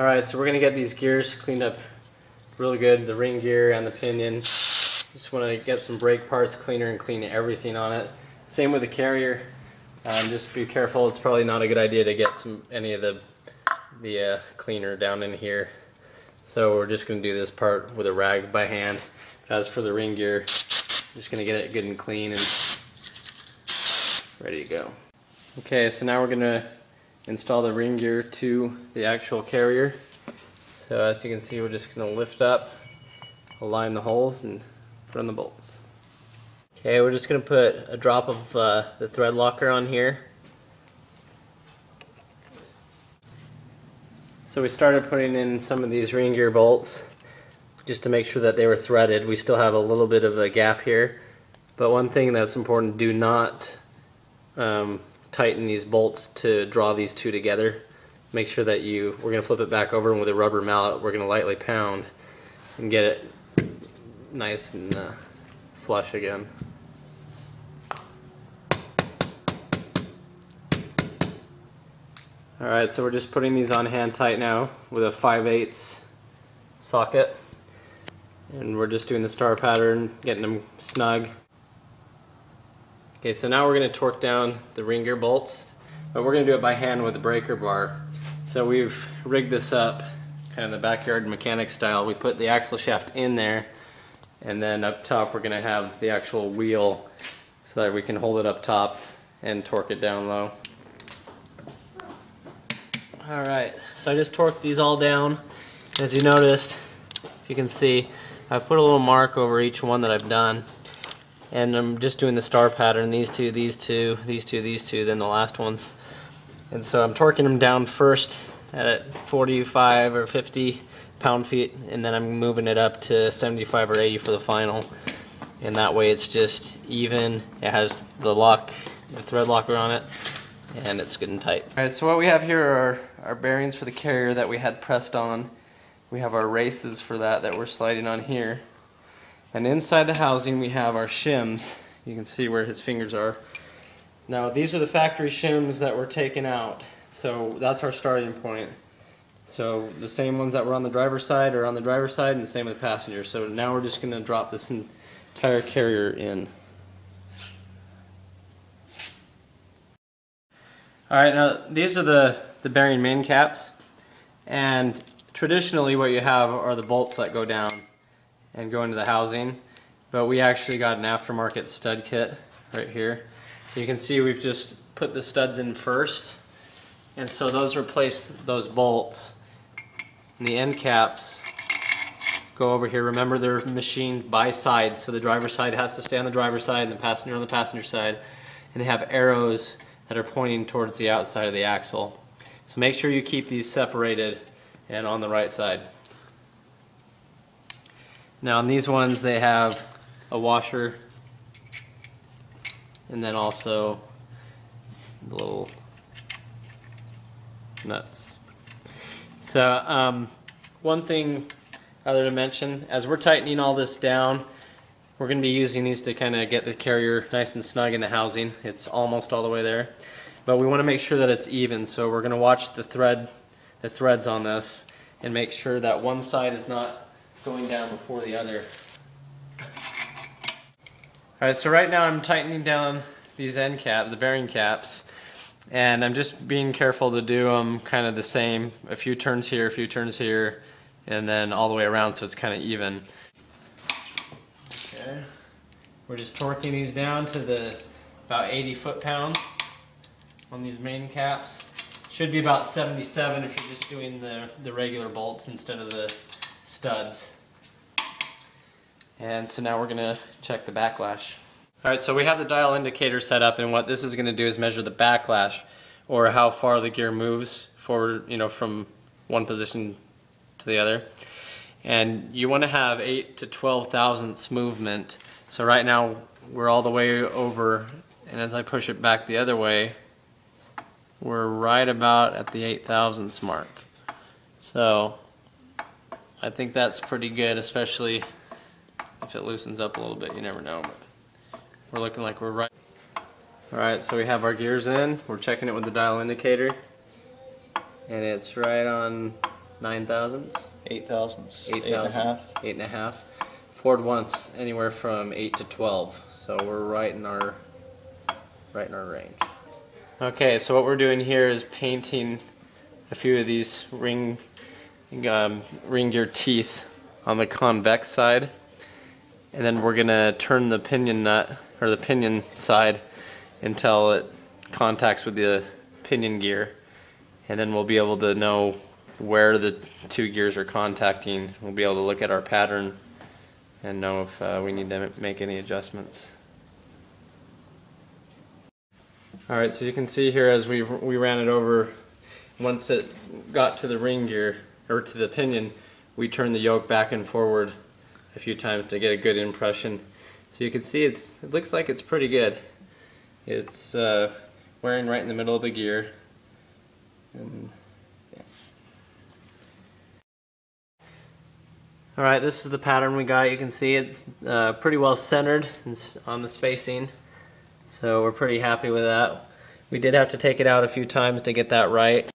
Alright, so we're going to get these gears cleaned up really good, the ring gear and the pinion. Just want to get some brake parts cleaner and clean everything on it. Same with the carrier. Just be careful, it's probably not a good idea to get any of the cleaner down in here. So we're just going to do this part with a rag by hand. As for the ring gear, just going to get it good and clean and ready to go. Okay, so now we're going to install the ring gear to the actual carrier. So as you can see, we're just going to lift up, align the holes, and put on the bolts. Okay, we're just going to put a drop of the thread locker on here. So we started putting in some of these ring gear bolts just to make sure that they were threaded. We still have a little bit of a gap here, but one thing that's important, do not tighten these bolts to draw these two together. Make sure that we're going to flip it back over, and with a rubber mallet we're going to lightly pound and get it nice and flush again. Alright, so we're just putting these on hand tight now with a 5/8 socket, and we're just doing the star pattern, getting them snug. Okay, so now we're going to torque down the ring gear bolts, but we're going to do it by hand with the breaker bar. So we've rigged this up kind of the backyard mechanic style. We put the axle shaft in there, and then up top we're going to have the actual wheel so that we can hold it up top and torque it down low. Alright, so I just torqued these all down. As you noticed, if you can see, I've put a little mark over each one that I've done. And I'm just doing the star pattern, these two, these two, these two, these two, then the last ones. And so I'm torquing them down first at 45 or 50 pound-feet, and then I'm moving it up to 75 or 80 for the final. And that way it's just even, it has the thread locker on it, and it's good and tight. Alright, so what we have here are our bearings for the carrier that we had pressed on. We have our races for that we're sliding on here. And inside the housing we have our shims. You can see where his fingers are. Now these are the factory shims that were taken out. So that's our starting point. So the same ones that were on the driver's side are on the driver's side, and the same with the passenger. So now we're just going to drop this entire carrier in. Alright, now these are the bearing main caps. And traditionally what you have are the bolts that go down and go into the housing, but we actually got an aftermarket stud kit right here. You can see we've just put the studs in first, and so those replace those bolts. And the end caps go over here. Remember, they're machined by side, so the driver's side has to stay on the driver's side and the passenger on the passenger side, and they have arrows that are pointing towards the outside of the axle. So make sure you keep these separated and on the right side. Now on these ones they have a washer, and then also the little nuts. So one thing other to mention, as we're tightening all this down, we're going to be using these to kind of get the carrier nice and snug in the housing. It's almost all the way there, but we want to make sure that it's even, so we're going to watch the threads on this and make sure that one side is not going down before the other. Alright, so right now I'm tightening down these end caps, the bearing caps, and I'm just being careful to do them kind of the same. A few turns here, a few turns here, and then all the way around so it's kind of even. Okay, we're just torquing these down to about 80 foot-pounds on these main caps. Should be about 77 if you're just doing the regular bolts instead of the studs. And so now we're going to check the backlash. Alright, so we have the dial indicator set up, and what this is going to do is measure the backlash, or how far the gear moves forward, from one position to the other. And you want to have 8 to 12 thousandths movement. So right now we're all the way over, and as I push it back the other way, we're right about at the 8 thousandths mark. So I think that's pretty good, especially if it loosens up a little bit. You never know, but we're looking like we're right. Alright, so we have our gears in. We're checking it with the dial indicator, and it's right on 9 thousandths, 8 thousandths, 8 8.5. 8.5. Ford wants anywhere from 8 to 12, so we're right in our range. Okay, so what we're doing here is painting a few of these ring gear teeth on the convex side, and then we're gonna turn the pinion nut or the pinion side until it contacts with the pinion gear, and then we'll be able to know where the two gears are contacting. We'll be able to look at our pattern and know if we need to make any adjustments. Alright, so you can see here as we ran it over, once it got to the ring gear, or to the pinion, we turned the yoke back and forward a few times to get a good impression. So you can see it looks like it's pretty good. It's wearing right in the middle of the gear. And, yeah. Alright, this is the pattern we got. You can see it's pretty well centered on the spacing. So we're pretty happy with that. We did have to take it out a few times to get that right.